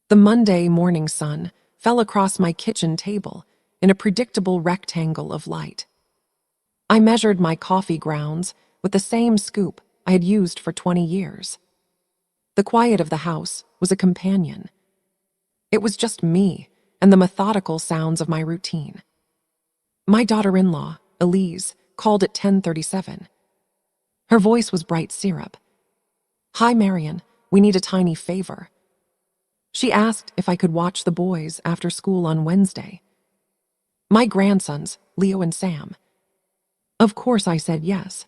The Monday morning sun fell across my kitchen table in a predictable rectangle of light. I measured my coffee grounds with the same scoop I had used for 20 years. The quiet of the house was a companion. It was just me and the methodical sounds of my routine. My daughter-in-law, Elise, called at 10:37. Her voice was bright syrup. "Hi, Marion, we need a tiny favor." She asked if I could watch the boys after school on Wednesday. My grandsons, Leo and Sam. Of course I said yes.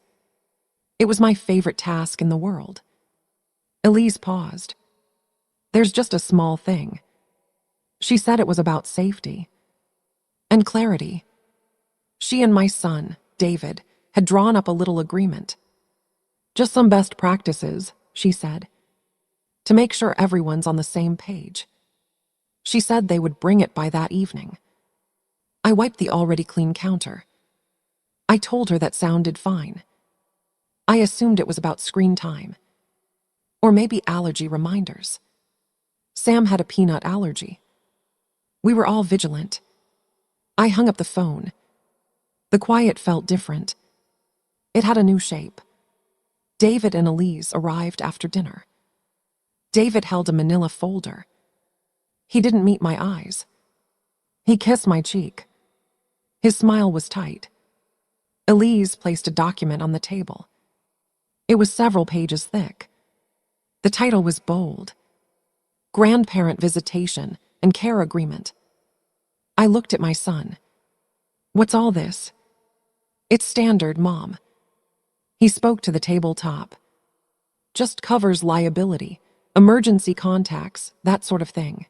It was my favorite task in the world. Elise paused. "There's just a small thing." She said it was about safety and clarity. She and my son, David, had drawn up a little agreement. "Just some best practices," she said, "to make sure everyone's on the same page." She said they would bring it by that evening. I wiped the already clean counter. I told her that sounded fine. I assumed it was about screen time. Or maybe allergy reminders. Sam had a peanut allergy. We were all vigilant. I hung up the phone. The quiet felt different. It had a new shape. David and Elise arrived after dinner. David held a manila folder. He didn't meet my eyes. He kissed my cheek. His smile was tight. Elise placed a document on the table. It was several pages thick. The title was bold: Grandparent Visitation and Care Agreement. I looked at my son. "What's all this?" "It's standard, Mom." He spoke to the tabletop. "Just covers liability, emergency contacts, that sort of thing."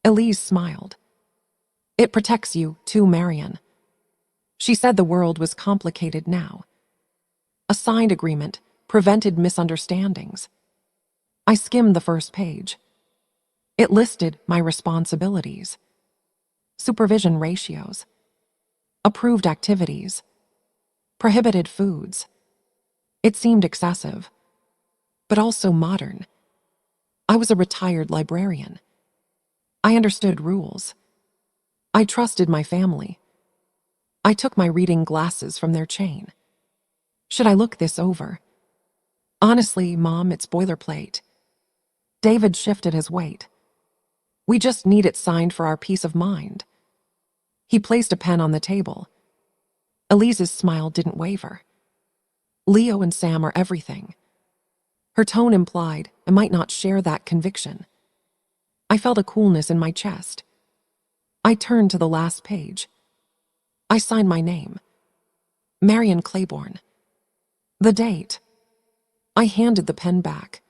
Elise smiled. "It protects you, too, Marion." She said the world was complicated now. A signed agreement prevented misunderstandings. I skimmed the first page. It listed my responsibilities: supervision ratios, approved activities, prohibited foods. It seemed excessive, but also modern. I was a retired librarian. I understood rules. I trusted my family. I took my reading glasses from their chain. Should I look this over? Honestly, Mom, it's boilerplate. David shifted his weight. We just need it signed for our peace of mind. He placed a pen on the table. Elise's smile didn't waver. "Leo and Sam are everything." Her tone implied I might not share that conviction. I felt a coolness in my chest. I turned to the last page. I signed my name: Marion Claiborne. The date. I handed the pen back.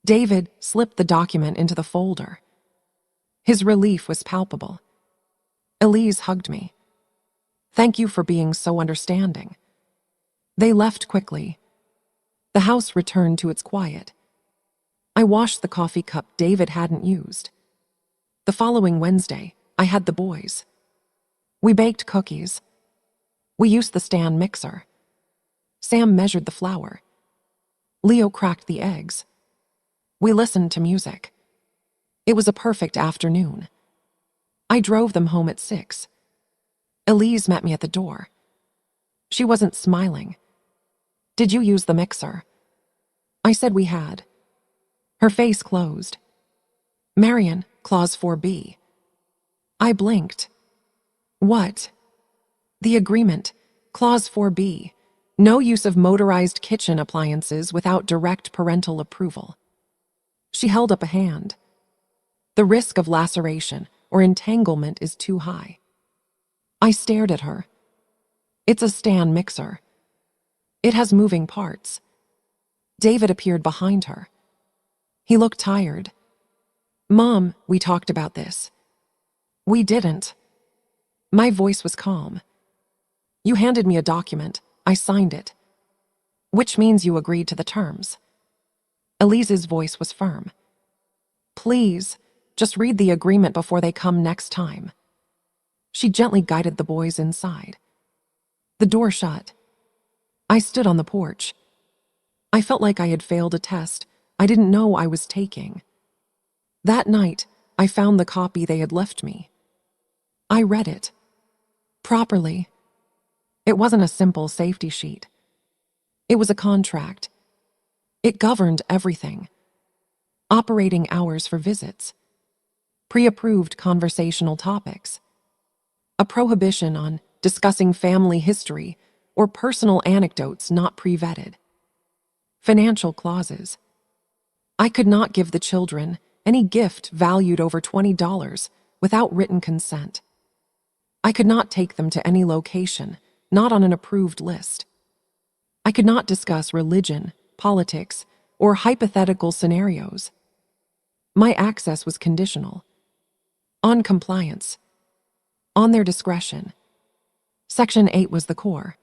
David slipped the document into the folder. His relief was palpable. Elise hugged me. "Thank you for being so understanding." They left quickly. The house returned to its quiet. I washed the coffee cup David hadn't used. The following Wednesday, I had the boys. We baked cookies. We used the stand mixer. Sam measured the flour. Leo cracked the eggs. We listened to music. It was a perfect afternoon. I drove them home at 6. Elise met me at the door. She wasn't smiling. "Did you use the mixer?" I said we had. Her face closed. "Marion, Clause 4B. I blinked. "What?" "The agreement, Clause 4B. No use of motorized kitchen appliances without direct parental approval." She held up a hand. "The risk of laceration or entanglement is too high." I stared at her. "It's a stand mixer. It has moving parts." David appeared behind her. He looked tired. "Mom, we talked about this." "We didn't." My voice was calm. "You handed me a document. I signed it." "Which means you agreed to the terms." Elise's voice was firm. "Please, just read the agreement before they come next time." She gently guided the boys inside. The door shut. I stood on the porch. I felt like I had failed a test I didn't know I was taking. That night, I found the copy they had left me. I read it. Properly. It wasn't a simple safety sheet. It was a contract. It governed everything. Operating hours for visits. Pre-approved conversational topics. A prohibition on discussing family history or personal anecdotes not pre-vetted. Financial clauses. I could not give the children any gift valued over $20 without written consent. I could not take them to any location not on an approved list. I could not discuss religion, politics, or hypothetical scenarios. My access was conditional. On compliance. On their discretion. Section 8 was the core.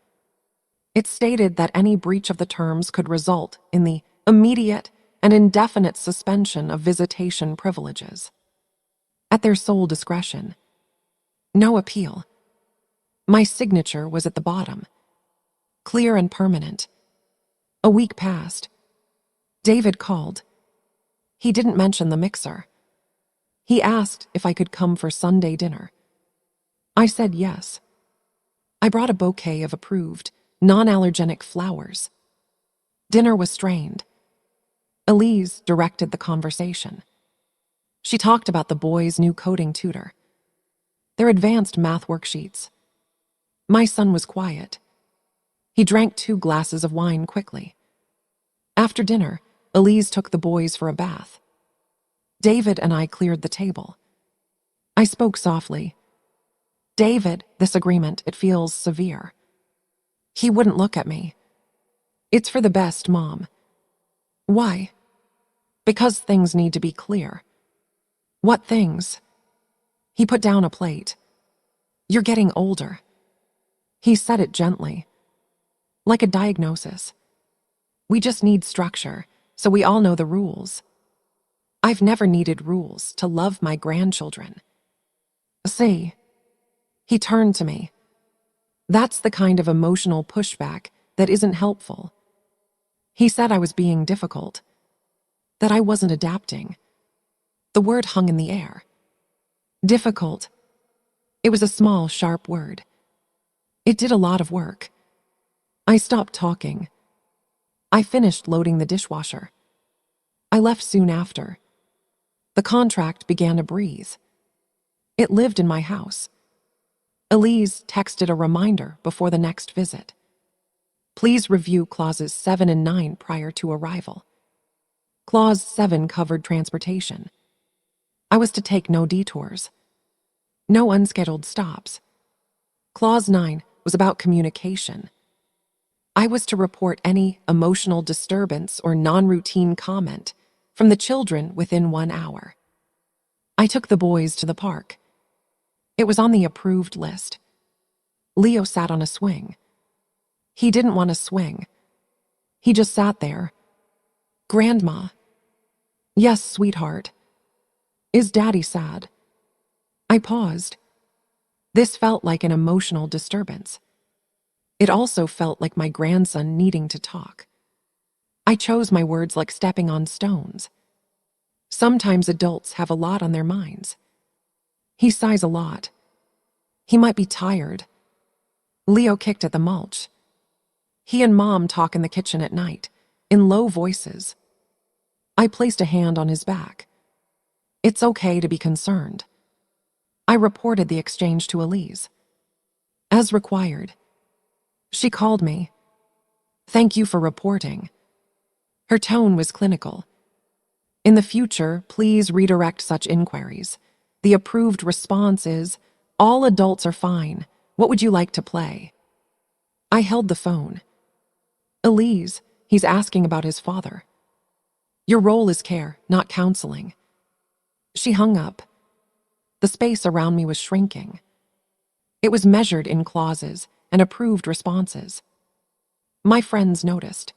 It stated that any breach of the terms could result in the immediate and indefinite suspension of visitation privileges. At their sole discretion. No appeal. My signature was at the bottom. Clear and permanent. A week passed. David called. He didn't mention the mixer. He asked if I could come for Sunday dinner. I said yes. I brought a bouquet of approved, non-allergenic flowers. Dinner was strained. Elise directed the conversation. She talked about the boys' new coding tutor, their advanced math worksheets. My son was quiet. He drank 2 glasses of wine quickly. After dinner, Elise took the boys for a bath. David and I cleared the table. I spoke softly. David, this agreement, it feels severe. He wouldn't look at me. It's for the best, Mom. Why? Because things need to be clear. What things? He put down a plate. You're getting older. He said it gently, like a diagnosis. We just need structure, so we all know the rules. I've never needed rules to love my grandchildren. See, he turned to me. That's the kind of emotional pushback that isn't helpful. He said I was being difficult, that I wasn't adapting. The word hung in the air. Difficult. It was a small, sharp word. It did a lot of work. I stopped talking. I finished loading the dishwasher. I left soon after. The contract began to breathe. It lived in my house. Elise texted a reminder before the next visit. Please review clauses 7 and 9 prior to arrival. Clause 7 covered transportation. I was to take no detours. No unscheduled stops. Clause 9 was about communication. I was to report any emotional disturbance or non-routine comment from the children within 1 hour. I took the boys to the park. It was on the approved list. Leo sat on a swing. He didn't want to swing. He just sat there. Grandma. Yes, sweetheart. Is Daddy sad? I paused. This felt like an emotional disturbance. It also felt like my grandson needing to talk. I chose my words like stepping on stones. Sometimes adults have a lot on their minds. He sighs a lot. He might be tired. Leo kicked at the mulch. He and Mom talk in the kitchen at night, in low voices. I placed a hand on his back. It's okay to be concerned. I reported the exchange to Elise. As required. She called me. Thank you for reporting. Her tone was clinical. In the future, please redirect such inquiries. The approved response is, all adults are fine. What would you like to play? I held the phone. Elise, he's asking about his father. Your role is care, not counseling. She hung up. The space around me was shrinking. It was measured in clauses and approved responses. My friends noticed.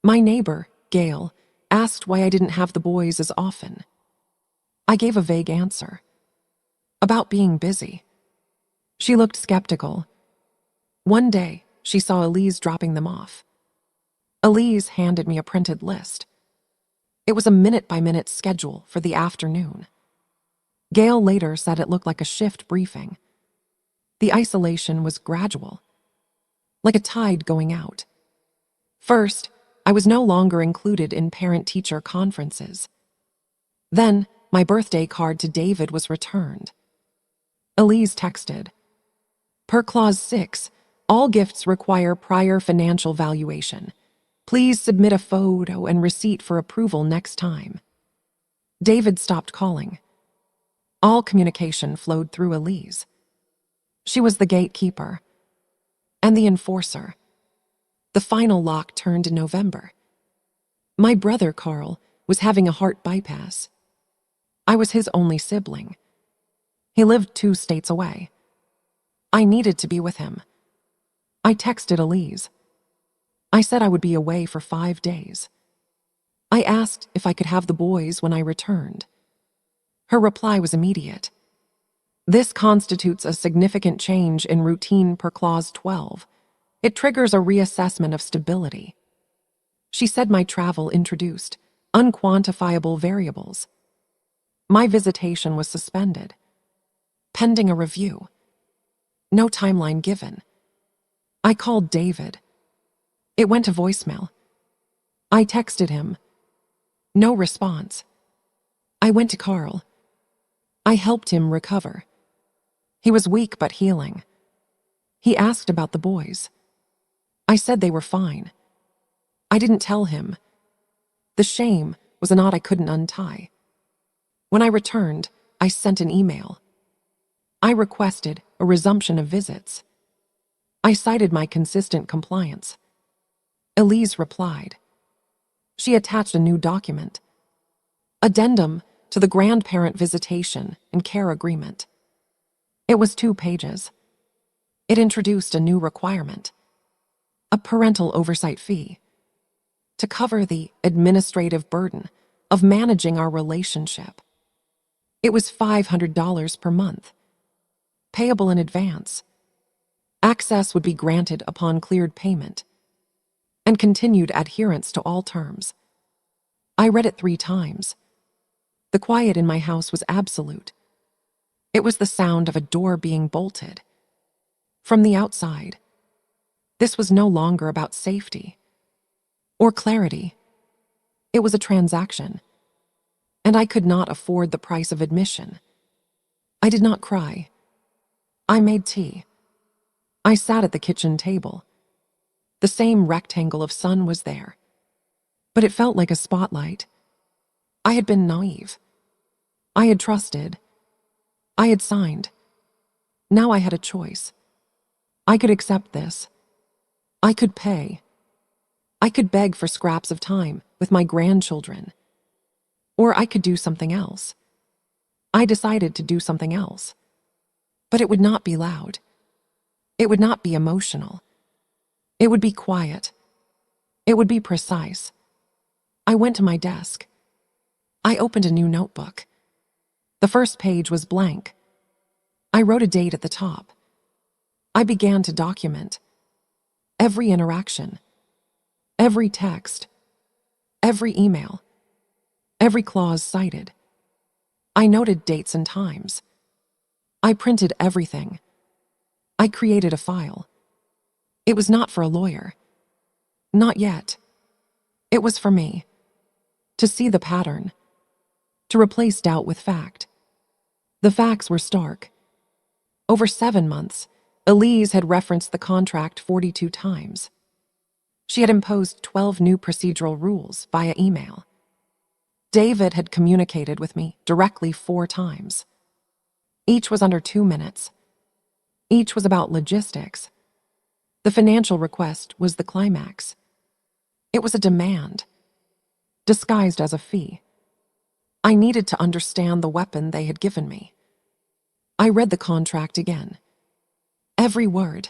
My neighbor, Gail, asked why I didn't have the boys as often. I gave a vague answer. About being busy. She looked skeptical. One day, she saw Elise dropping them off. Elise handed me a printed list. It was a minute-by-minute schedule for the afternoon. Gail later said it looked like a shift briefing. The isolation was gradual, like a tide going out. First, I was no longer included in parent-teacher conferences. Then, my birthday card to David was returned. Elise texted, "Per Clause 6, all gifts require prior financial valuation. Please submit a photo and receipt for approval next time." David stopped calling. All communication flowed through Elise. She was the gatekeeper and the enforcer. The final lock turned in November. My brother, Carl, was having a heart bypass. I was his only sibling. He lived 2 states away. I needed to be with him. I texted Elise. I said I would be away for 5 days. I asked if I could have the boys when I returned. Her reply was immediate. "This constitutes a significant change in routine per Clause 12. It triggers a reassessment of stability." She said my travel introduced unquantifiable variables. My visitation was suspended, pending a review. No timeline given. I called David. It went to voicemail. I texted him. No response. I went to Carl. I helped him recover. He was weak but healing. He asked about the boys. I said they were fine. I didn't tell him. The shame was a knot I couldn't untie. When I returned, I sent an email. I requested a resumption of visits. I cited my consistent compliance. Elise replied. She attached a new document. Addendum to the grandparent visitation and care agreement. It was 2 pages. It introduced a new requirement. A parental oversight fee. To cover the administrative burden of managing our relationship. It was $500 per month. Payable in advance. Access would be granted upon cleared payment. And continued adherence to all terms. I read it 3 times. The quiet in my house was absolute. It was the sound of a door being bolted. From the outside, this was no longer about safety or clarity. It was a transaction, and I could not afford the price of admission. I did not cry. I made tea. I sat at the kitchen table. The same rectangle of sun was there, but it felt like a spotlight. I had been naive. I had trusted. I had signed. Now I had a choice. I could accept this. I could pay. I could beg for scraps of time with my grandchildren. Or I could do something else. I decided to do something else. But it would not be loud. It would not be emotional. It would be quiet. It would be precise. I went to my desk. I opened a new notebook. The first page was blank. I wrote a date at the top. I began to document every interaction, every text, every email, every clause cited. I noted dates and times. I printed everything. I created a file. It was not for a lawyer. Not yet. It was for me. To see the pattern. To replace doubt with fact. The facts were stark. Over 7 months, Elise had referenced the contract 42 times. She had imposed 12 new procedural rules via email. David had communicated with me directly 4 times. Each was under 2 minutes. Each was about logistics. The financial request was the climax. It was a demand, disguised as a fee. I needed to understand the weapon they had given me. I read the contract again. Every word.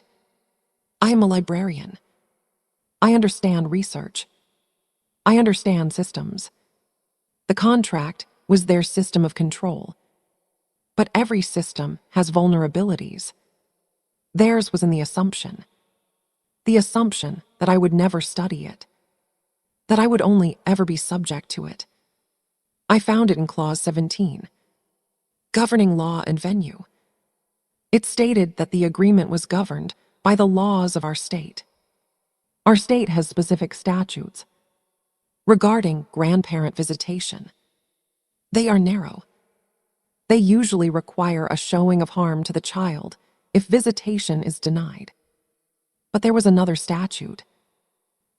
I am a librarian. I understand research. I understand systems. The contract was their system of control. But every system has vulnerabilities. Theirs was in the assumption that I would never study it, that I would only ever be subject to it. I found it in Clause 17, governing law and venue. It stated that the agreement was governed by the laws of our state. Our state has specific statutes regarding grandparent visitation. They are narrow. They usually require a showing of harm to the child if visitation is denied. But there was another statute,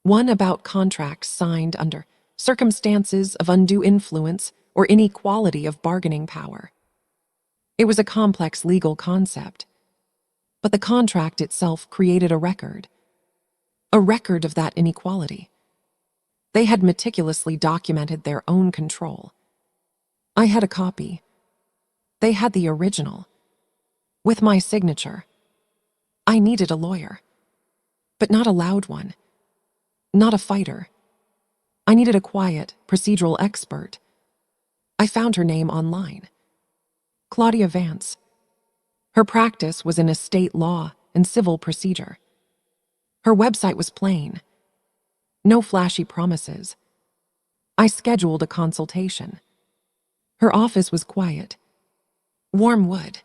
one about contracts signed under circumstances of undue influence or inequality of bargaining power. It was a complex legal concept, but the contract itself created a record of that inequality. They had meticulously documented their own control. I had a copy. They had the original, with my signature. I needed a lawyer, but not a loud one, not a fighter. I needed a quiet, procedural expert. I found her name online. Claudia Vance. Her practice was in estate law and civil procedure. Her website was plain. No flashy promises. I scheduled a consultation. Her office was quiet. Warm wood.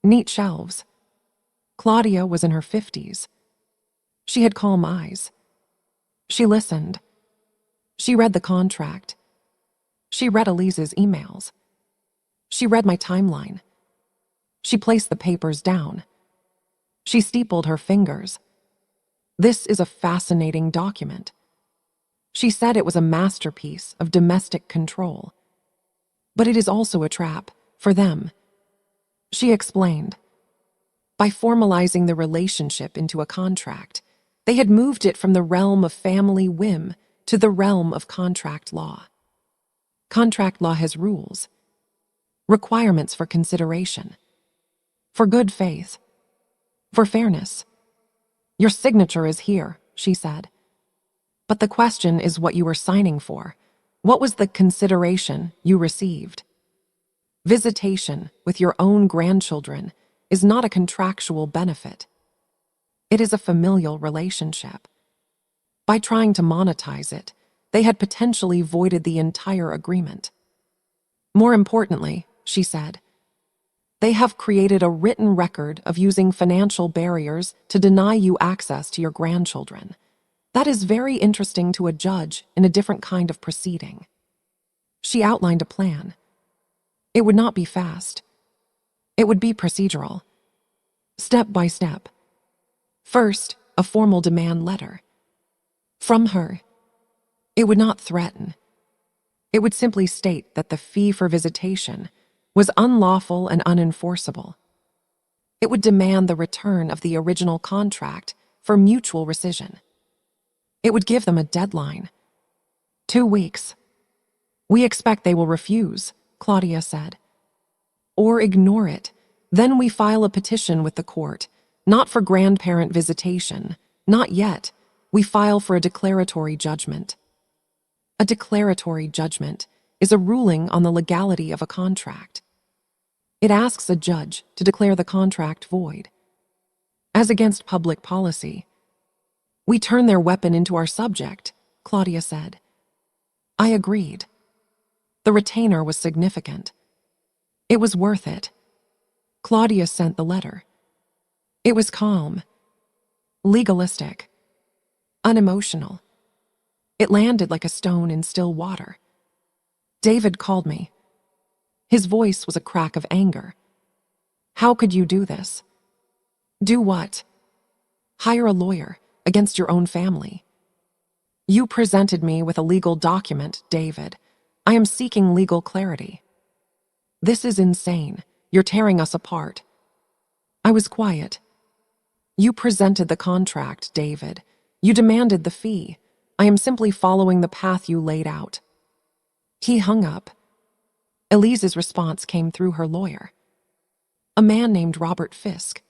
Neat shelves. Claudia was in her 50s. She had calm eyes. She listened. She read the contract. She read Elise's emails. She read my timeline. She placed the papers down. She steepled her fingers. This is a fascinating document. She said it was a masterpiece of domestic control. But it is also a trap for them. She explained. By formalizing the relationship into a contract, they had moved it from the realm of family whim to the realm of contract law. Contract law has rules, requirements for consideration, for good faith, for fairness. Your signature is here, she said. But the question is what you were signing for. What was the consideration you received? Visitation with your own grandchildren is not a contractual benefit. It is a familial relationship. By trying to monetize it, they had potentially voided the entire agreement. More importantly, she said, they have created a written record of using financial barriers to deny you access to your grandchildren. That is very interesting to a judge in a different kind of proceeding. She outlined a plan. It would not be fast. It would be procedural. Step by step. First, a formal demand letter. From her. It would not threaten. It would simply state that the fee for visitation was unlawful and unenforceable. It would demand the return of the original contract for mutual rescission. It would give them a deadline. 2 weeks. We expect they will refuse, Claudia said. Or ignore it. Then we file a petition with the court, not for grandparent visitation. Not yet. We file for a declaratory judgment. A declaratory judgment is a ruling on the legality of a contract. It asks a judge to declare the contract void. As against public policy, we turn their weapon into our subject, Claudia said. I agreed. The retainer was significant. It was worth it. Claudia sent the letter. It was calm, legalistic, unemotional. It landed like a stone in still water. David called me. His voice was a crack of anger. How could you do this? Do what? Hire a lawyer against your own family. You presented me with a legal document, David. I am seeking legal clarity. This is insane. You're tearing us apart. I was quiet. You presented the contract, David. You demanded the fee. I am simply following the path you laid out. He hung up. Elise's response came through her lawyer, a man named Robert Fisk.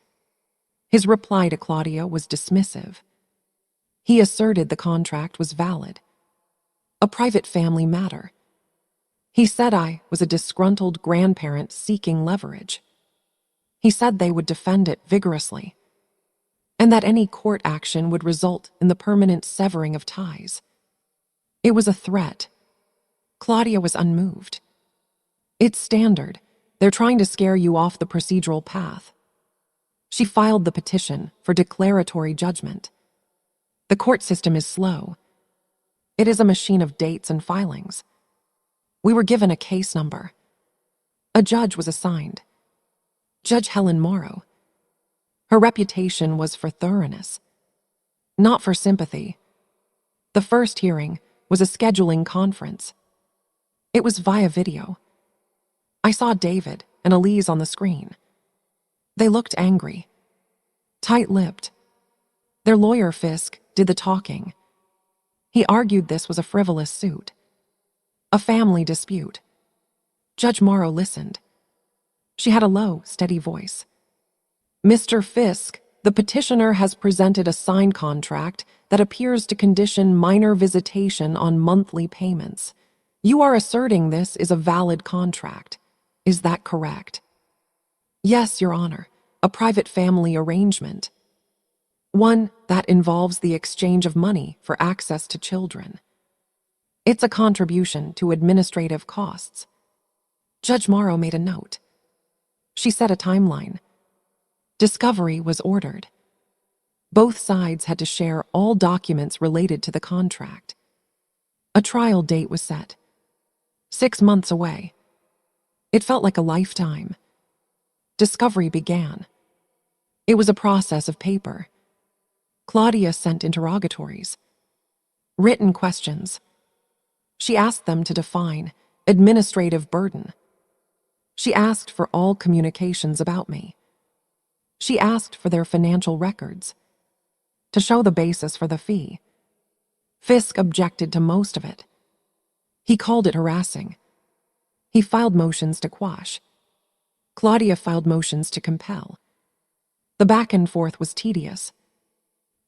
His reply to Claudia was dismissive. He asserted the contract was valid, a private family matter. He said I was a disgruntled grandparent seeking leverage. He said they would defend it vigorously, and that any court action would result in the permanent severing of ties. It was a threat, Claudia was unmoved. It's standard. They're trying to scare you off the procedural path. She filed the petition for declaratory judgment. The court system is slow. It is a machine of dates and filings. We were given a case number. A judge was assigned. Judge Helen Morrow. Her reputation was for thoroughness, not for sympathy. The first hearing was a scheduling conference. It was via video. I saw David and Elise on the screen. They looked angry, tight-lipped. Their lawyer, Fisk, did the talking. He argued this was a frivolous suit, a family dispute. Judge Morrow listened. She had a low, steady voice. Mr. Fisk, the petitioner has presented a signed contract that appears to condition minor visitation on monthly payments. You are asserting this is a valid contract. Is that correct? Yes, Your Honor, a private family arrangement. One that involves the exchange of money for access to children. It's a contribution to administrative costs. Judge Morrow made a note. She set a timeline. Discovery was ordered. Both sides had to share all documents related to the contract. A trial date was set. 6 months away. It felt like a lifetime. Discovery began. It was a process of paper. Claudia sent interrogatories, written questions. She asked them to define administrative burden. She asked for all communications about me. She asked for their financial records, to show the basis for the fee. Fisk objected to most of it. He called it harassing. He filed motions to quash. Claudia filed motions to compel. The back and forth was tedious.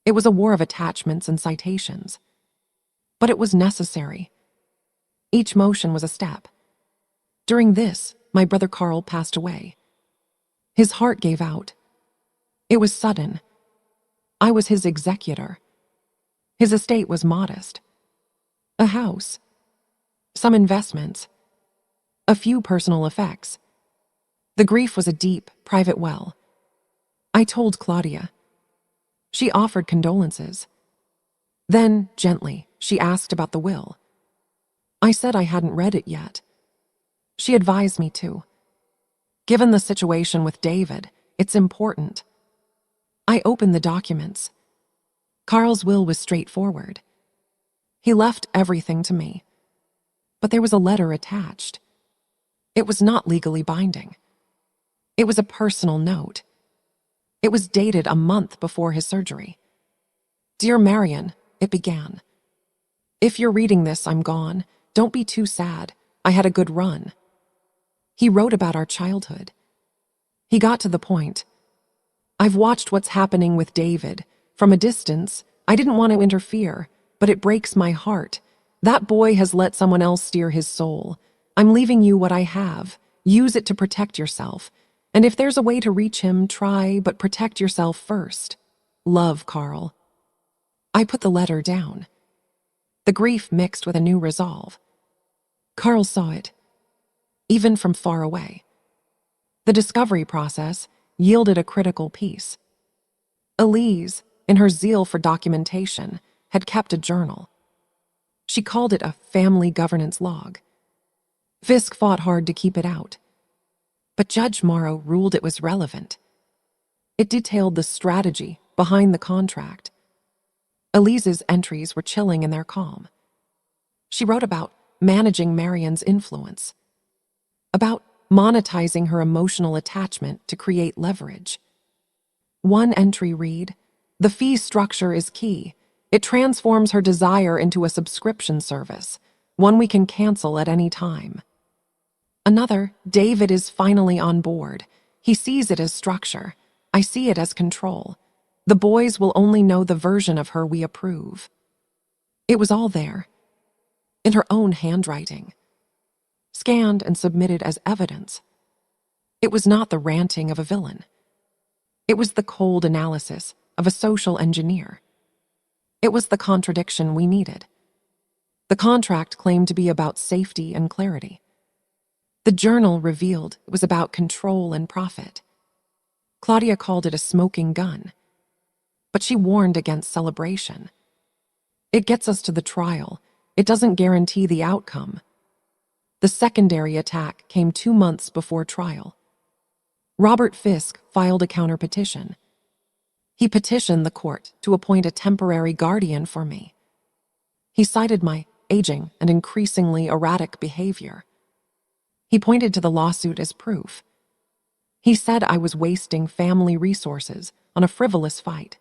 It was a war of attachments and citations. But it was necessary. Each motion was a step. During this, my brother Carl passed away. His heart gave out. It was sudden. I was his executor. His estate was modest. A house. Some investments. A few personal effects. The grief was a deep, private well. I told Claudia. She offered condolences. Then, gently, she asked about the will. I said I hadn't read it yet. She advised me to. Given the situation with David, it's important. I opened the documents. Carl's will was straightforward. He left everything to me. But there was a letter attached. It was not legally binding. It was a personal note. It was dated a month before his surgery. Dear Marion, it began. If you're reading this, I'm gone. Don't be too sad. I had a good run. He wrote about our childhood. He got to the point. I've watched what's happening with David. From a distance, I didn't want to interfere, but it breaks my heart. That boy has let someone else steer his soul. I'm leaving you what I have. Use it to protect yourself. And if there's a way to reach him, try, but protect yourself first. Love, Carl. I put the letter down. The grief mixed with a new resolve. Carl saw it, even from far away. The discovery process yielded a critical piece. Elise, in her zeal for documentation, had kept a journal. She called it a family governance log. Fisk fought hard to keep it out. But Judge Morrow ruled it was relevant. It detailed the strategy behind the contract. Elise's entries were chilling in their calm. She wrote about managing Marion's influence, about monetizing her emotional attachment to create leverage. One entry read, "The fee structure is key. It transforms her desire into a subscription service, one we can cancel at any time." Another, "David is finally on board. He sees it as structure. I see it as control. The boys will only know the version of her we approve." It was all there, in her own handwriting, scanned and submitted as evidence. It was not the ranting of a villain. It was the cold analysis of a social engineer. It was the contradiction we needed. The contract claimed to be about safety and clarity. The journal revealed it was about control and profit. Claudia called it a smoking gun, but she warned against celebration. It gets us to the trial. It doesn't guarantee the outcome. The secondary attack came 2 months before trial. Robert Fisk filed a counterpetition. He petitioned the court to appoint a temporary guardian for me. He cited my aging and increasingly erratic behavior. He pointed to the lawsuit as proof. He said I was wasting family resources on a frivolous fight,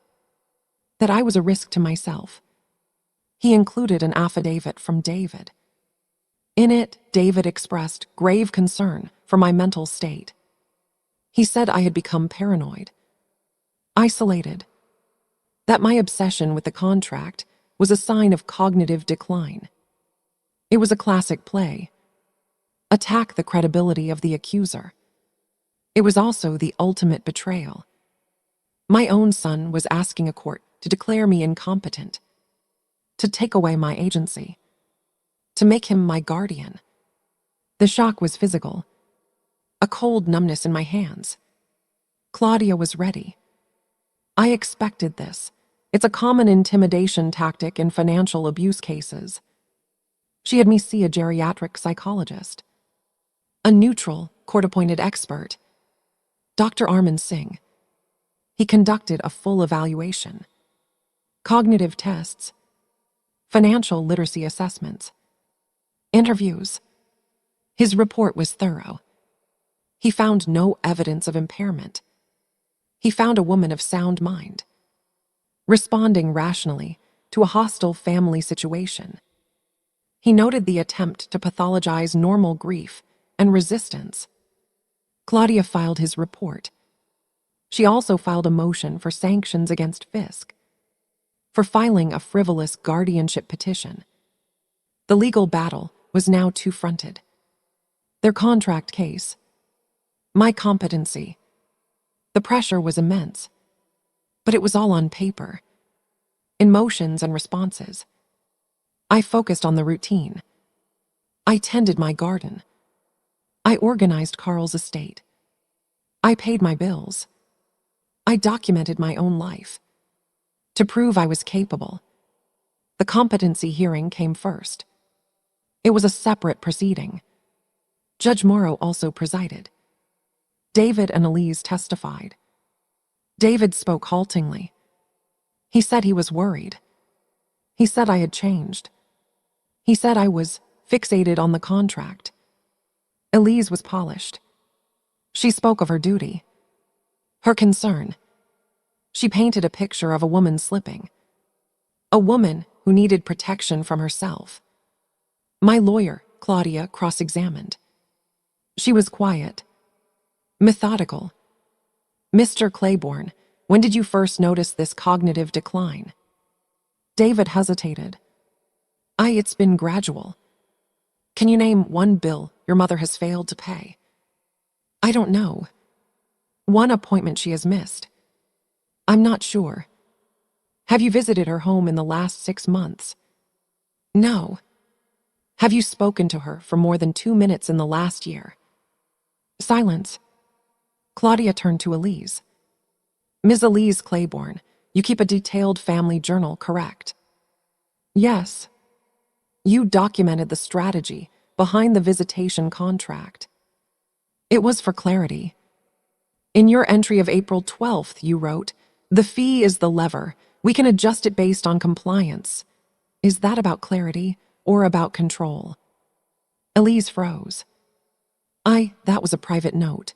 that I was a risk to myself. He included an affidavit from David. In it, David expressed grave concern for my mental state. He said I had become paranoid, isolated, that my obsession with the contract was a sign of cognitive decline. It was a classic play. Attack the credibility of the accuser. It was also the ultimate betrayal. My own son was asking a court to declare me incompetent, to take away my agency, to make him my guardian. The shock was physical, a cold numbness in my hands. Claudia was ready. I expected this. It's a common intimidation tactic in financial abuse cases. She had me see a geriatric psychologist, a neutral, court-appointed expert, Dr. Arman Singh. He conducted a full evaluation, cognitive tests, financial literacy assessments, interviews. His report was thorough. He found no evidence of impairment. He found a woman of sound mind, responding rationally to a hostile family situation. He noted the attempt to pathologize normal grief and resistance. Claudia filed his report. She also filed a motion for sanctions against Fisk, for filing a frivolous guardianship petition. The legal battle was now two-fronted. Their contract case, my competency. The pressure was immense, but it was all on paper, in motions and responses. I focused on the routine. I tended my garden. I organized Carl's estate. I paid my bills. I documented my own life. To prove I was capable, the competency hearing came first. It was a separate proceeding. Judge Morrow also presided. David and Elise testified. David spoke haltingly. He said he was worried. He said I had changed. He said I was fixated on the contract. Elise was polished. She spoke of her duty, her concern. She painted a picture of a woman slipping, a woman who needed protection from herself. My lawyer, Claudia, cross-examined. She was quiet, methodical. Mr. Claiborne, when did you first notice this cognitive decline? David hesitated. It's been gradual. Can you name one bill your mother has failed to pay? I don't know. One appointment she has missed. I'm not sure. Have you visited her home in the last 6 months? No. Have you spoken to her for more than 2 minutes in the last year? Silence. Claudia turned to Elise. Ms. Elise Claiborne, you keep a detailed family journal, correct? Yes. You documented the strategy behind the visitation contract. It was for clarity. In your entry of April 12th, you wrote, "The fee is the lever. We can adjust it based on compliance." Is that about clarity or about control? Elise froze. That was a private note.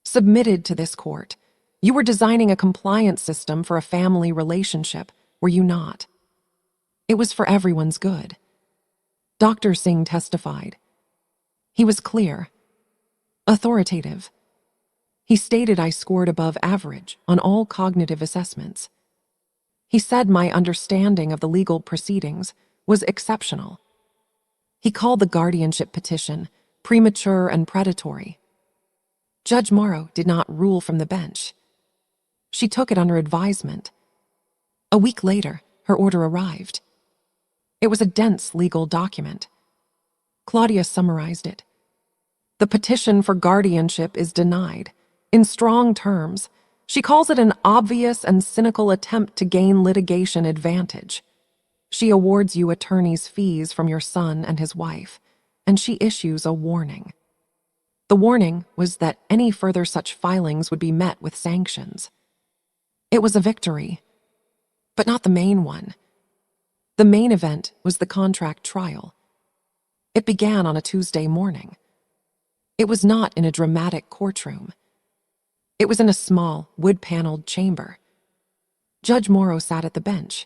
Submitted to this court. You were designing a compliance system for a family relationship, were you not? It was for everyone's good. Dr. Singh testified. He was clear, authoritative. He stated I scored above average on all cognitive assessments. He said my understanding of the legal proceedings was exceptional. He called the guardianship petition premature and predatory. Judge Morrow did not rule from the bench. She took it under advisement. A week later, her order arrived. It was a dense legal document. Claudia summarized it. The petition for guardianship is denied. In strong terms, she calls it an obvious and cynical attempt to gain litigation advantage. She awards you attorney's fees from your son and his wife, and she issues a warning. The warning was that any further such filings would be met with sanctions. It was a victory, but not the main one. The main event was the contract trial. It began on a Tuesday morning. It was not in a dramatic courtroom. It was in a small, wood-paneled chamber. Judge Morrow sat at the bench.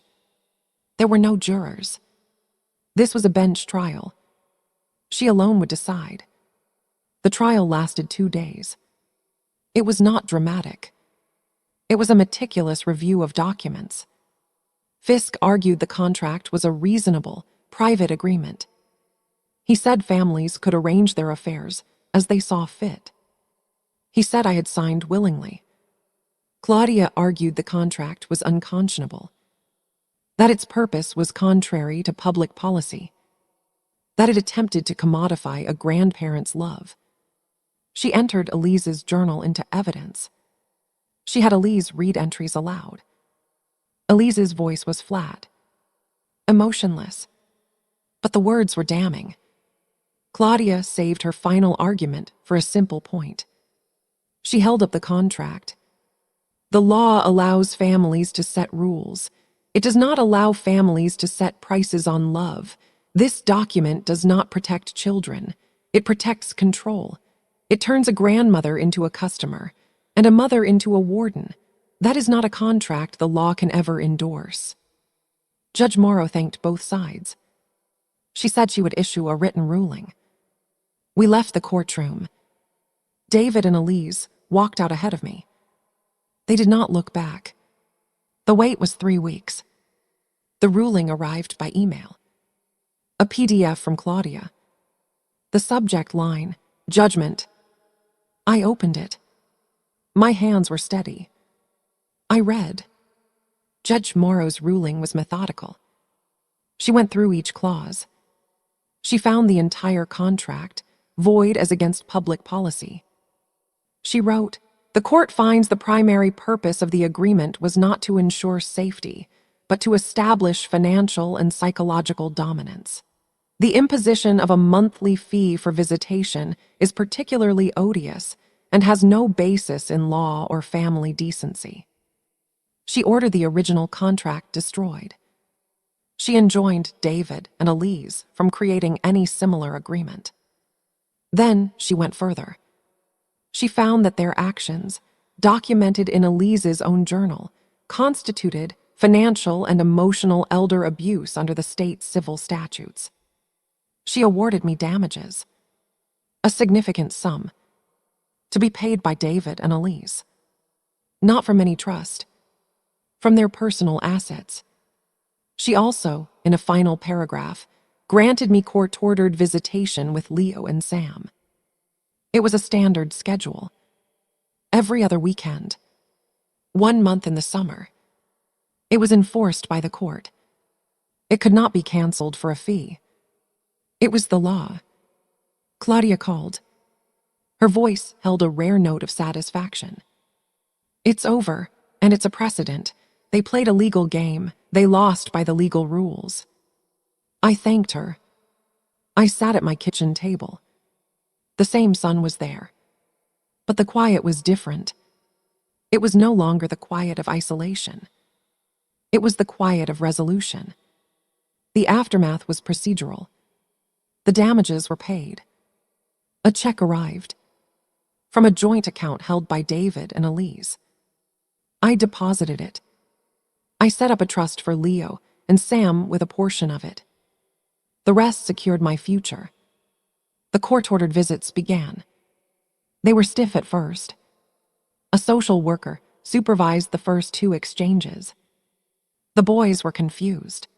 There were no jurors. This was a bench trial. She alone would decide. The trial lasted 2 days. It was not dramatic. It was a meticulous review of documents. Fisk argued the contract was a reasonable, private agreement. He said families could arrange their affairs as they saw fit. He said I had signed willingly. Claudia argued the contract was unconscionable, that its purpose was contrary to public policy, that it attempted to commodify a grandparent's love. She entered Elise's journal into evidence. She had Elise read entries aloud. Elise's voice was flat, emotionless, but the words were damning. Claudia saved her final argument for a simple point. She held up the contract. The law allows families to set rules. It does not allow families to set prices on love. This document does not protect children. It protects control. It turns a grandmother into a customer and a mother into a warden. That is not a contract the law can ever endorse. Judge Morrow thanked both sides. She said she would issue a written ruling. We left the courtroom. David and Elise walked out ahead of me. They did not look back. The wait was 3 weeks. The ruling arrived by email. A PDF from Claudia. The subject line, judgment. I opened it. My hands were steady. I read. Judge Morrow's ruling was methodical. She went through each clause. She found the entire contract void as against public policy. She wrote, "The court finds the primary purpose of the agreement was not to ensure safety, but to establish financial and psychological dominance. The imposition of a monthly fee for visitation is particularly odious and has no basis in law or family decency." She ordered the original contract destroyed. She enjoined David and Elise from creating any similar agreement. Then she went further. She found that their actions, documented in Elise's own journal, constituted financial and emotional elder abuse under the state civil statutes. She awarded me damages, a significant sum, to be paid by David and Elise, not from any trust, from their personal assets. She also, in a final paragraph, granted me court-ordered visitation with Leo and Sam. It was a standard schedule. Every other weekend. 1 month in the summer. It was enforced by the court. It could not be canceled for a fee. It was the law. Claudia called. Her voice held a rare note of satisfaction. It's over, and it's a precedent. They played a legal game. They lost by the legal rules. I thanked her. I sat at my kitchen table. The same sun was there. But the quiet was different. It was no longer the quiet of isolation. It was the quiet of resolution. The aftermath was procedural. The damages were paid. A check arrived from a joint account held by David and Elise. I deposited it. I set up a trust for Leo and Sam with a portion of it. The rest secured my future. The court-ordered visits began. They were stiff at first. A social worker supervised the first 2 exchanges. The boys were confused,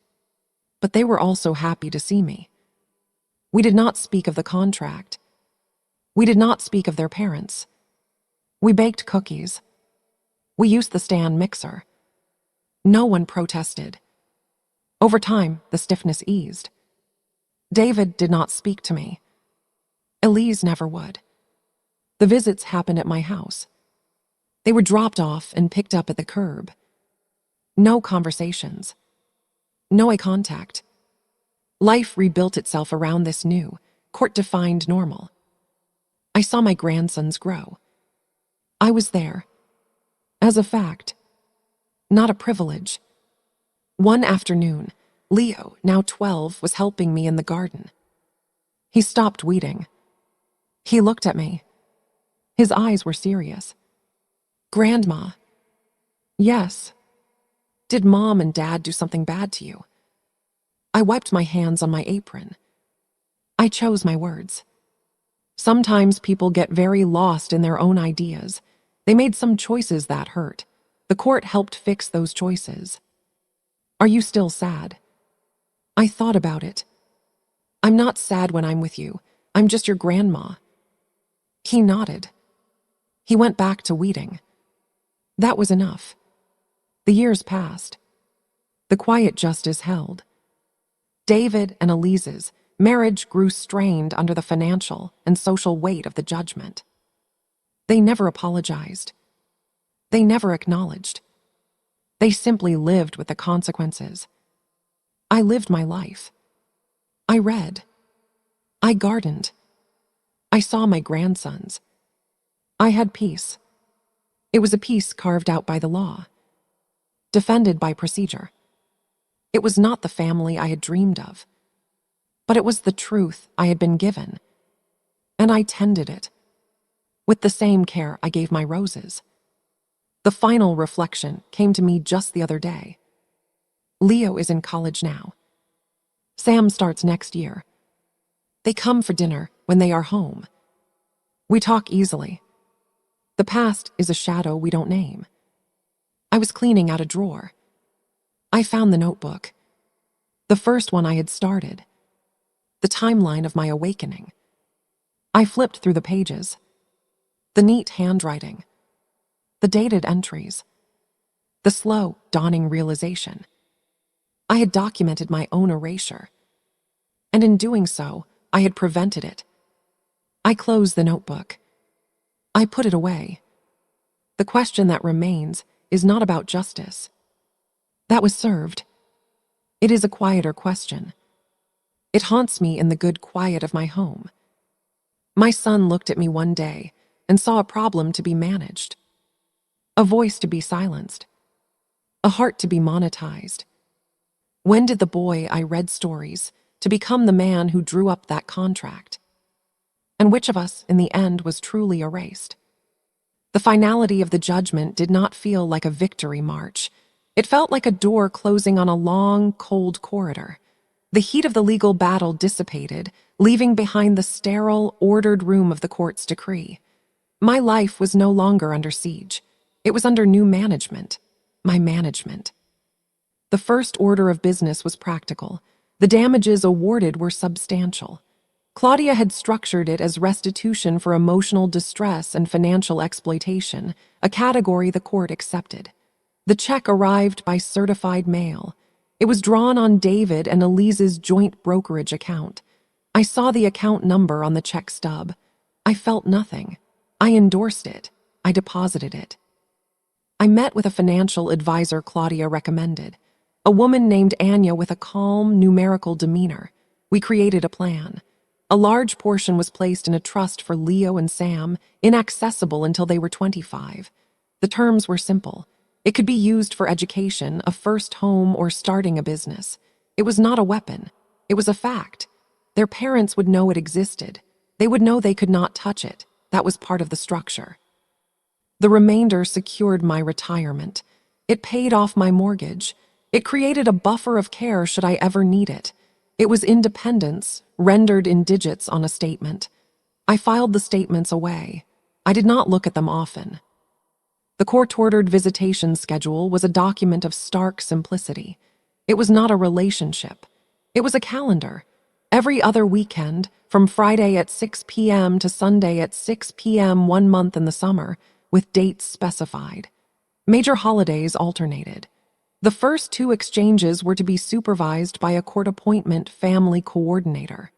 but they were also happy to see me. We did not speak of the contract. We did not speak of their parents. We baked cookies. We used the stand mixer. No one protested. Over time, the stiffness eased. David did not speak to me. Elise never would. The visits happened at my house. They were dropped off and picked up at the curb. No conversations. No eye contact. Life rebuilt itself around this new, court-defined normal. I saw my grandsons grow. I was there. As a fact. Not a privilege. One afternoon, Leo, now 12, was helping me in the garden. He stopped weeding. He looked at me. His eyes were serious. "Grandma." "Yes." "Did Mom and Dad do something bad to you?" I wiped my hands on my apron. I chose my words. Sometimes people get very lost in their own ideas. They made some choices that hurt. The court helped fix those choices. "Are you still sad?" I thought about it. "I'm not sad when I'm with you. I'm just your grandma." He nodded. He went back to weeding. That was enough. The years passed. The quiet justice held. David and Elise's marriage grew strained under the financial and social weight of the judgment. They never apologized. They never acknowledged. They simply lived with the consequences. I lived my life. I read. I gardened. I saw my grandsons. I had peace. It was a peace carved out by the law, defended by procedure. It was not the family I had dreamed of, but it was the truth I had been given, and I tended it with the same care I gave my roses. The final reflection came to me just the other day. Leo is in college now. Sam starts next year. They come for dinner when they are home. We talk easily. The past is a shadow we don't name. I was cleaning out a drawer. I found the notebook. The first one I had started. The timeline of my awakening. I flipped through the pages. The neat handwriting. The dated entries. The slow, dawning realization. I had documented my own erasure. And in doing so, I had prevented it. I closed the notebook. I put it away. The question that remains is not about justice. That was served. It is a quieter question. It haunts me in the good quiet of my home. My son looked at me one day and saw a problem to be managed, a voice to be silenced, a heart to be monetized. When did the boy I read stories to become the man who drew up that contract? And which of us, in the end, was truly erased? The finality of the judgment did not feel like a victory march. It felt like a door closing on a long, cold corridor. The heat of the legal battle dissipated, leaving behind the sterile, ordered room of the court's decree. My life was no longer under siege. It was under new management. My management. The first order of business was practical. The damages awarded were substantial. Claudia had structured it as restitution for emotional distress and financial exploitation, a category the court accepted. The check arrived by certified mail. It was drawn on David and Elise's joint brokerage account. I saw the account number on the check stub. I felt nothing. I endorsed it. I deposited it. I met with a financial advisor Claudia recommended, a woman named Anya with a calm, numerical demeanor. We created a plan. A large portion was placed in a trust for Leo and Sam, inaccessible until they were 25. The terms were simple. It could be used for education, a first home, or starting a business. It was not a weapon. It was a fact. Their parents would know it existed. They would know they could not touch it. That was part of the structure. The remainder secured my retirement. It paid off my mortgage. It created a buffer of care should I ever need it. It was independence, rendered in digits on a statement. I filed the statements away. I did not look at them often. The court-ordered visitation schedule was a document of stark simplicity. It was not a relationship. It was a calendar. Every other weekend, from Friday at 6 p.m. to Sunday at 6 p.m. 1 month in the summer, with dates specified. Major holidays alternated. The first two exchanges were to be supervised by a court-appointment family coordinator.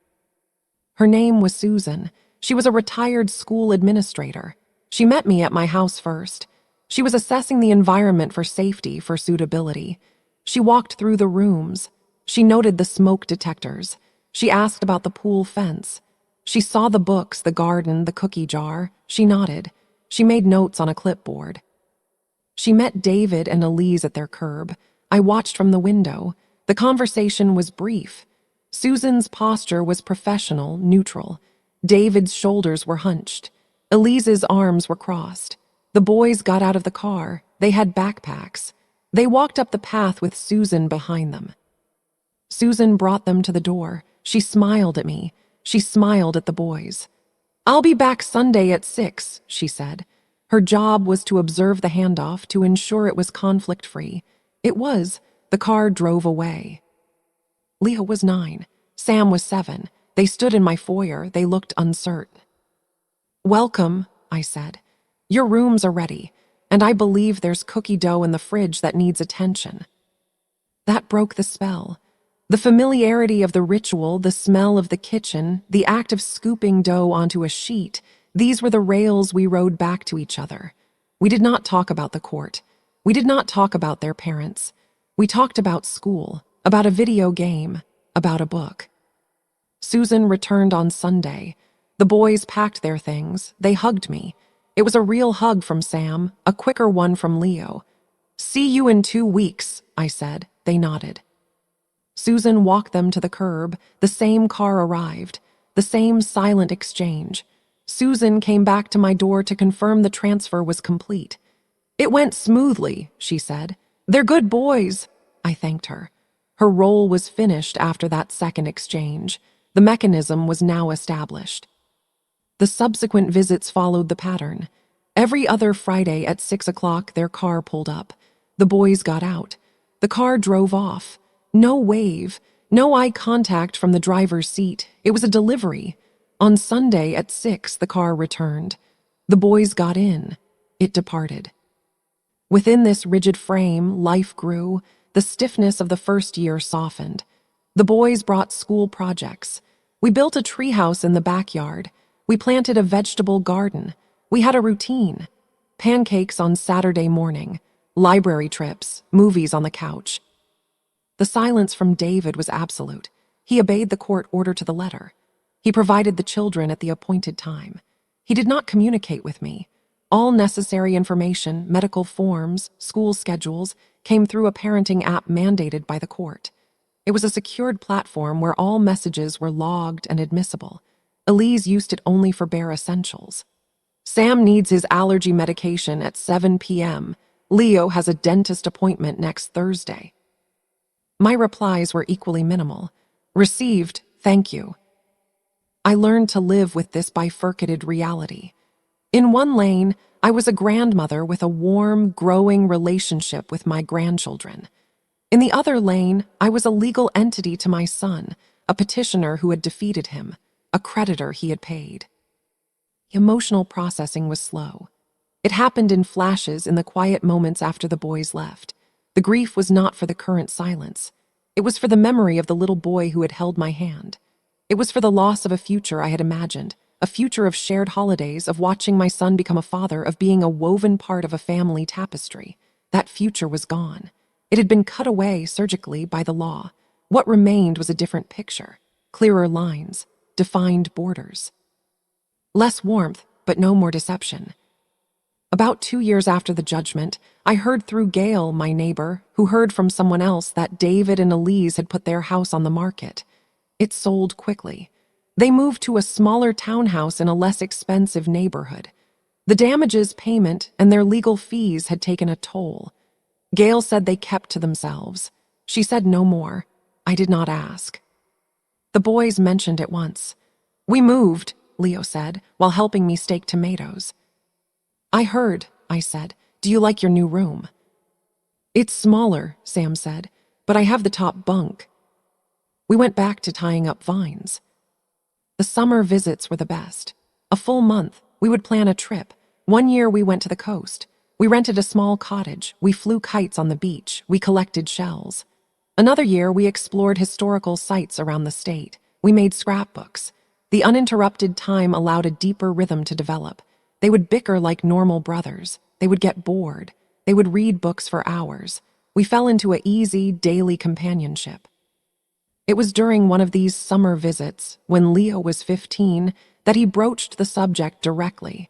Her name was Susan. She was a retired school administrator. She met me at my house first. She was assessing the environment for safety, for suitability. She walked through the rooms. She noted the smoke detectors. She asked about the pool fence. She saw the books, the garden, the cookie jar. She nodded. She made notes on a clipboard. She met David and Elise at their curb. I watched from the window. The conversation was brief. Susan's posture was professional, neutral. David's shoulders were hunched. Elise's arms were crossed. The boys got out of the car. They had backpacks. They walked up the path with Susan behind them. Susan brought them to the door. She smiled at me. She smiled at the boys. "I'll be back Sunday at 6, she said. Her job was to observe the handoff, to ensure it was conflict-free. It was. The car drove away. Leah was 9. Sam was 7. They stood in my foyer. They looked uncertain. "Welcome," I said. "Your rooms are ready, and I believe there's cookie dough in the fridge that needs attention." That broke the spell. The familiarity of the ritual, the smell of the kitchen, the act of scooping dough onto a sheet, these were the rails we rode back to each other. We did not talk about the court. We did not talk about their parents. We talked about school, about a video game, about a book. Susan returned on Sunday. The boys packed their things. They hugged me. It was a real hug from Sam, a quicker one from Leo. "See you in 2 weeks, I said. They nodded. Susan walked them to the curb. The same car arrived. The same silent exchange. Susan came back to my door to confirm the transfer was complete. "It went smoothly," she said. "They're good boys." I thanked her. Her role was finished after that second exchange. The mechanism was now established. The subsequent visits followed the pattern. Every other Friday at 6 o'clock, their car pulled up. The boys got out. The car drove off. No wave, no eye contact from the driver's seat. It was a delivery. On Sunday at 6, the car returned. The boys got in. It departed. Within this rigid frame, life grew. The stiffness of the first year softened. The boys brought school projects. We built a treehouse in the backyard. We planted a vegetable garden. We had a routine. Pancakes on Saturday morning. Library trips. Movies on the couch. The silence from David was absolute. He obeyed the court order to the letter. He provided the children at the appointed time. He did not communicate with me. All necessary information, medical forms, school schedules, came through a parenting app mandated by the court. It was a secured platform where all messages were logged and admissible. Elise used it only for bare essentials. "Sam needs his allergy medication at 7 p.m. Leo has a dentist appointment next Thursday." My replies were equally minimal. Received, thank you. I learned to live with this bifurcated reality. In one lane, I was a grandmother with a warm, growing relationship with my grandchildren. In the other lane, I was a legal entity to my son, a petitioner who had defeated him, a creditor he had paid. Emotional processing was slow. It happened in flashes in the quiet moments after the boys left. The grief was not for the current silence. It was for the memory of the little boy who had held my hand. It was for the loss of a future I had imagined, a future of shared holidays, of watching my son become a father, of being a woven part of a family tapestry. That future was gone. It had been cut away surgically by the law. What remained was a different picture, clearer lines, defined borders. Less warmth, but no more deception. About 2 years after the judgment, I heard through Gail, my neighbor, who heard from someone else, that David and Elise had put their house on the market. It sold quickly. They moved to a smaller townhouse in a less expensive neighborhood. The damages payment and their legal fees had taken a toll. Gail said they kept to themselves. She said no more. I did not ask. The boys mentioned it once. "We moved," Leo said, while helping me stake tomatoes. "I heard," I said. "Do you like your new room?" "It's smaller," Sam said, "but I have the top bunk." We went back to tying up vines. The summer visits were the best. A full month, we would plan a trip. One year we went to the coast. We rented a small cottage. We flew kites on the beach. We collected shells. Another year, we explored historical sites around the state. We made scrapbooks. The uninterrupted time allowed a deeper rhythm to develop. They would bicker like normal brothers. They would get bored. They would read books for hours. We fell into an easy, daily companionship. It was during one of these summer visits, when Leo was 15, that he broached the subject directly.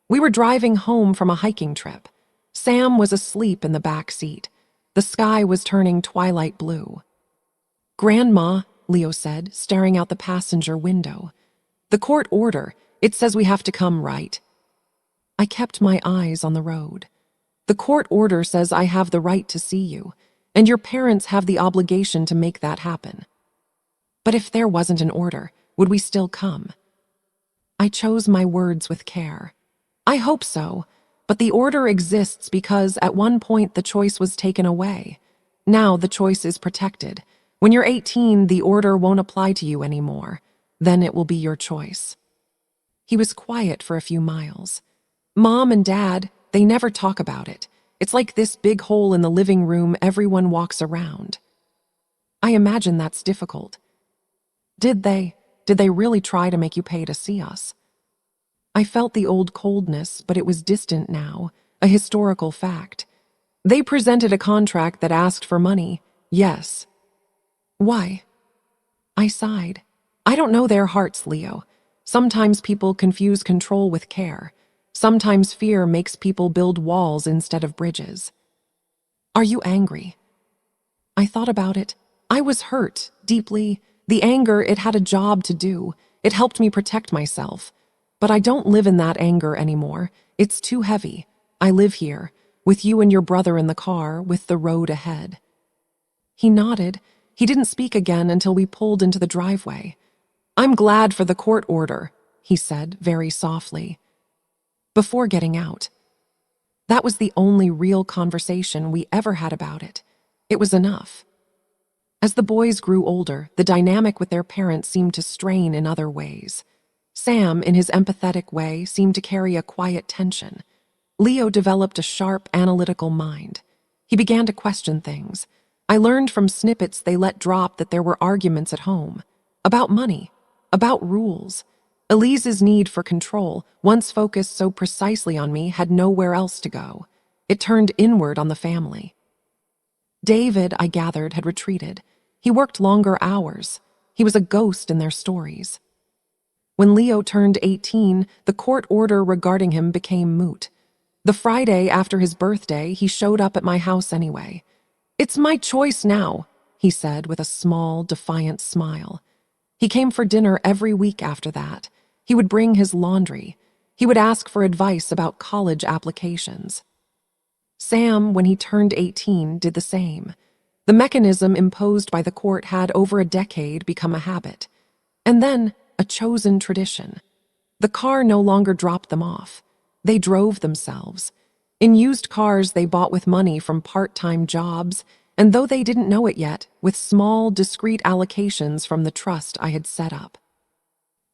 We were driving home from a hiking trip. Sam was asleep in the back seat. The sky was turning twilight blue. "Grandma," Leo said, staring out the passenger window. "The court order, it says we have to come, right?" I kept my eyes on the road. "The court order says I have the right to see you, and your parents have the obligation to make that happen." But if there wasn't an order, would we still come? I chose my words with care. I hope so, but the order exists because at one point the choice was taken away. Now the choice is protected. When you're 18, the order won't apply to you anymore. Then it will be your choice. He was quiet for a few miles. "Mom and Dad, they never talk about it. It's like this big hole in the living room everyone walks around." I imagine that's difficult. Did they really try to make you pay to see us? I felt the old coldness, but it was distant now, a historical fact. They presented a contract that asked for money, yes. Why? I sighed. I don't know their hearts, Leo. Sometimes people confuse control with care. Sometimes fear makes people build walls instead of bridges. Are you angry? I thought about it. I was hurt, deeply. The anger, it had a job to do. It helped me protect myself. But I don't live in that anger anymore. It's too heavy. I live here, with you and your brother in the car, with the road ahead. He nodded. He didn't speak again until we pulled into the driveway. "I'm glad for the court order," he said very softly, before getting out. That was the only real conversation we ever had about it. It was enough. As the boys grew older, the dynamic with their parents seemed to strain in other ways. Sam, in his empathetic way, seemed to carry a quiet tension. Leo developed a sharp, analytical mind. He began to question things. I learned from snippets they let drop that there were arguments at home. About money. About rules. Elise's need for control, once focused so precisely on me, had nowhere else to go. It turned inward on the family. David, I gathered, had retreated. He worked longer hours. He was a ghost in their stories. When Leo turned 18, the court order regarding him became moot. The Friday after his birthday, he showed up at my house anyway. "It's my choice now," he said with a small, defiant smile. He came for dinner every week after that. He would bring his laundry. He would ask for advice about college applications. Sam, when he turned 18, did the same. The mechanism imposed by the court had, over a decade, become a habit. And then, a chosen tradition. The car no longer dropped them off. They drove themselves. In used cars they bought with money from part-time jobs, and though they didn't know it yet, with small, discrete allocations from the trust I had set up.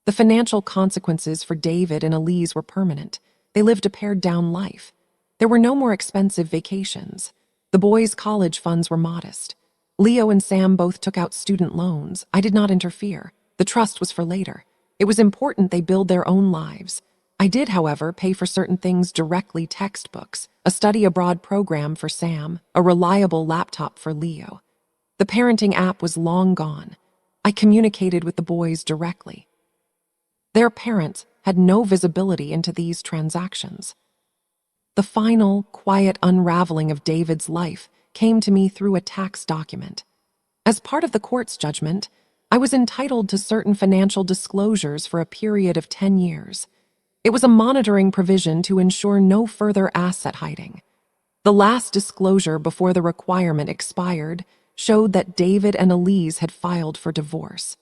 The financial consequences for David and Elise were permanent. They lived a pared-down life. There were no more expensive vacations. The boys' college funds were modest. Leo and Sam both took out student loans. I did not interfere. The trust was for later. It was important they build their own lives. I did, however, pay for certain things directly: textbooks, a study abroad program for Sam, a reliable laptop for Leo. The parenting app was long gone. I communicated with the boys directly. Their parents had no visibility into these transactions. The final, quiet unraveling of David's life came to me through a tax document. As part of the court's judgment, I was entitled to certain financial disclosures for a period of 10 years. It was a monitoring provision to ensure no further asset hiding. The last disclosure before the requirement expired showed that David and Elise had filed for divorce.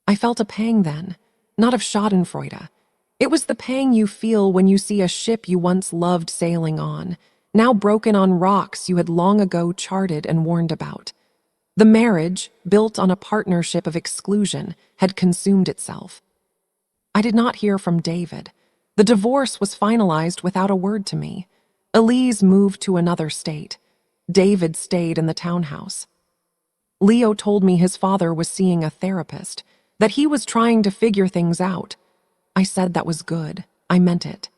I felt a pang then, not of schadenfreude. It was the pang you feel when you see a ship you once loved sailing on, now broken on rocks you had long ago charted and warned about. The marriage, built on a partnership of exclusion, had consumed itself. I did not hear from David. The divorce was finalized without a word to me. Elise moved to another state. David stayed in the townhouse. Leo told me his father was seeing a therapist, that he was trying to figure things out. I said that was good. I meant it.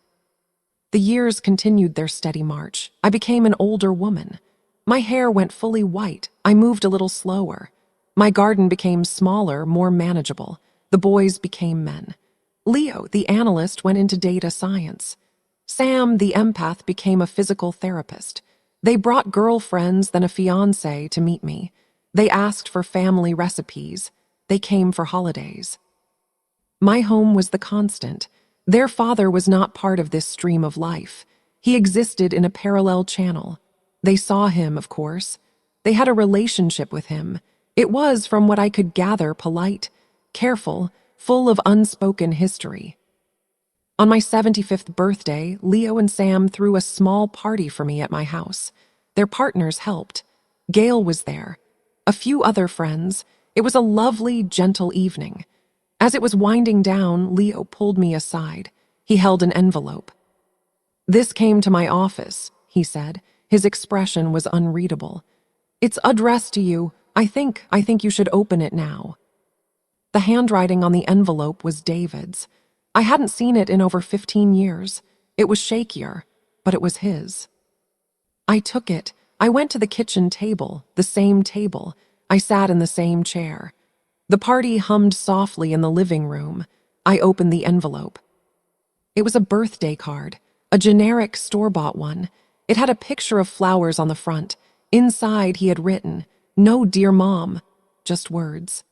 The years continued their steady march. I became an older woman. My hair went fully white. I moved a little slower. My garden became smaller, more manageable. The boys became men. Leo, the analyst, went into data science. Sam, the empath, became a physical therapist. They brought girlfriends, then a fiancé, to meet me. They asked for family recipes. They came for holidays. My home was the constant. Their father was not part of this stream of life. He existed in a parallel channel. They saw him, of course. They had a relationship with him. It was, from what I could gather, polite, careful, full of unspoken history. On my 75th birthday, Leo and Sam threw a small party for me at my house. Their partners helped. Gail was there. A few other friends. It was a lovely, gentle evening. As it was winding down, Leo pulled me aside. He held an envelope. "This came to my office," he said. His expression was unreadable. "It's addressed to you. I think you should open it now." The handwriting on the envelope was David's. I hadn't seen it in over 15 years. It was shakier, but it was his. I took it. I went to the kitchen table, the same table. I sat in the same chair. The party hummed softly in the living room. I opened the envelope. It was a birthday card, a generic store-bought one. It had a picture of flowers on the front. Inside, he had written, "No, dear Mom," just words.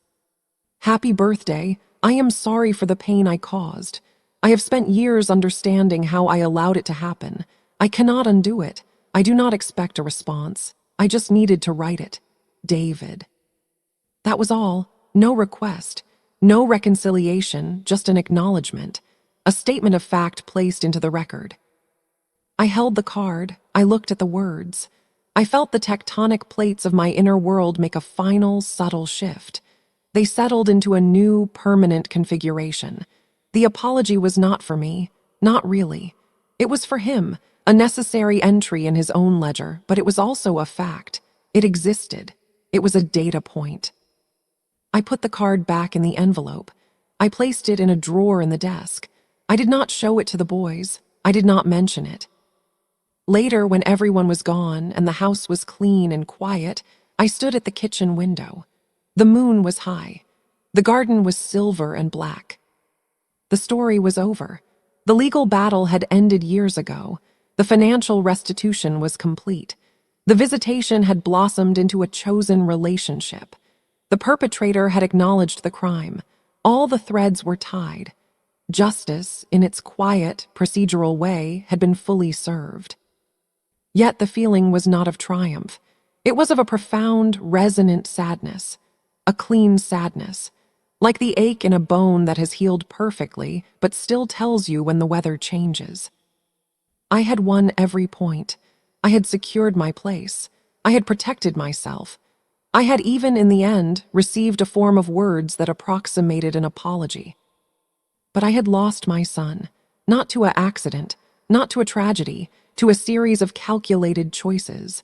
"Happy birthday. I am sorry for the pain I caused. I have spent years understanding how I allowed it to happen. I cannot undo it. I do not expect a response. I just needed to write it. David." That was all. No request. No reconciliation, just an acknowledgement. A statement of fact placed into the record. I held the card. I looked at the words. I felt the tectonic plates of my inner world make a final, subtle shift. They settled into a new, permanent configuration. The apology was not for me. Not really. It was for him, a necessary entry in his own ledger, but it was also a fact. It existed. It was a data point. I put the card back in the envelope. I placed it in a drawer in the desk. I did not show it to the boys. I did not mention it. Later, when everyone was gone and the house was clean and quiet, I stood at the kitchen window. The moon was high. The garden was silver and black. The story was over. The legal battle had ended years ago. The financial restitution was complete. The visitation had blossomed into a chosen relationship. The perpetrator had acknowledged the crime. All the threads were tied. Justice, in its quiet, procedural way, had been fully served. Yet the feeling was not of triumph. It was of a profound, resonant sadness. A clean sadness. Like the ache in a bone that has healed perfectly, but still tells you when the weather changes. I had won every point. I had secured my place. I had protected myself. I had even, in the end, received a form of words that approximated an apology. But I had lost my son, not to an accident, not to a tragedy, to a series of calculated choices.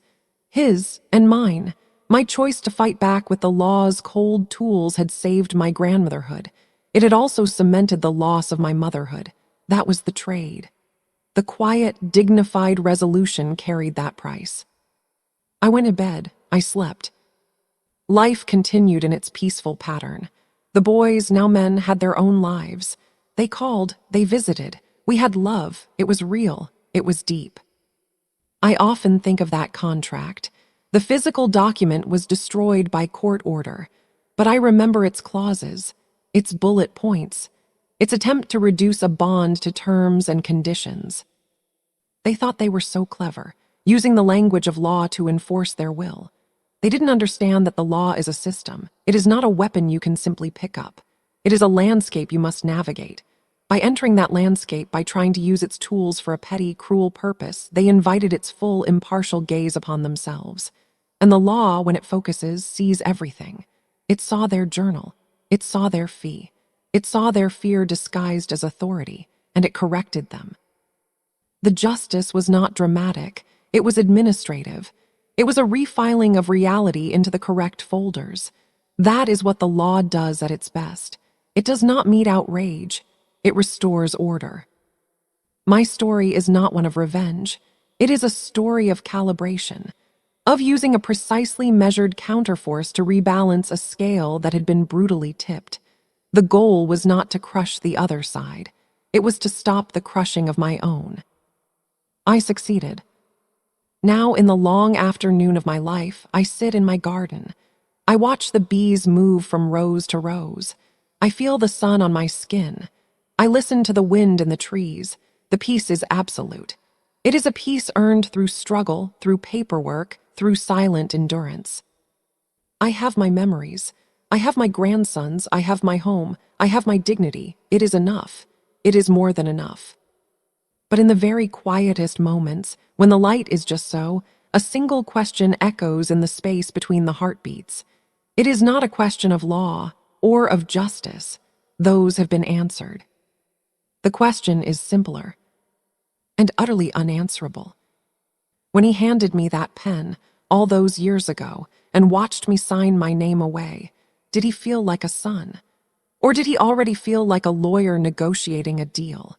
His and mine. My choice to fight back with the law's cold tools had saved my grandmotherhood. It had also cemented the loss of my motherhood. That was the trade. The quiet, dignified resolution carried that price. I went to bed. I slept. Life continued in its peaceful pattern. The boys, now men, had their own lives. They called, they visited. We had love. It was real. It was deep. I often think of that contract. The physical document was destroyed by court order, but I remember its clauses, its bullet points, its attempt to reduce a bond to terms and conditions. They thought they were so clever, using the language of law to enforce their will. They didn't understand that the law is a system. It is not a weapon you can simply pick up. It is a landscape you must navigate. By entering that landscape, by trying to use its tools for a petty, cruel purpose, they invited its full, impartial gaze upon themselves. And the law, when it focuses, sees everything. It saw their journal. It saw their fee. It saw their fear disguised as authority, and it corrected them. The justice was not dramatic, it was administrative. It was a refiling of reality into the correct folders. That is what the law does at its best. It does not meet outrage, it restores order. My story is not one of revenge. It is a story of calibration, of using a precisely measured counterforce to rebalance a scale that had been brutally tipped. The goal was not to crush the other side. It was to stop the crushing of my own. I succeeded. Now, in the long afternoon of my life, I sit in my garden. I watch the bees move from rose to rose. I feel the sun on my skin. I listen to the wind in the trees. The peace is absolute. It is a peace earned through struggle, through paperwork, through silent endurance. I have my memories. I have my grandsons. I have my home. I have my dignity. It is enough. It is more than enough. But in the very quietest moments, when the light is just so, a single question echoes in the space between the heartbeats. It is not a question of law or of justice. Those have been answered. The question is simpler and utterly unanswerable. When he handed me that pen all those years ago and watched me sign my name away, did he feel like a son? Or did he already feel like a lawyer negotiating a deal?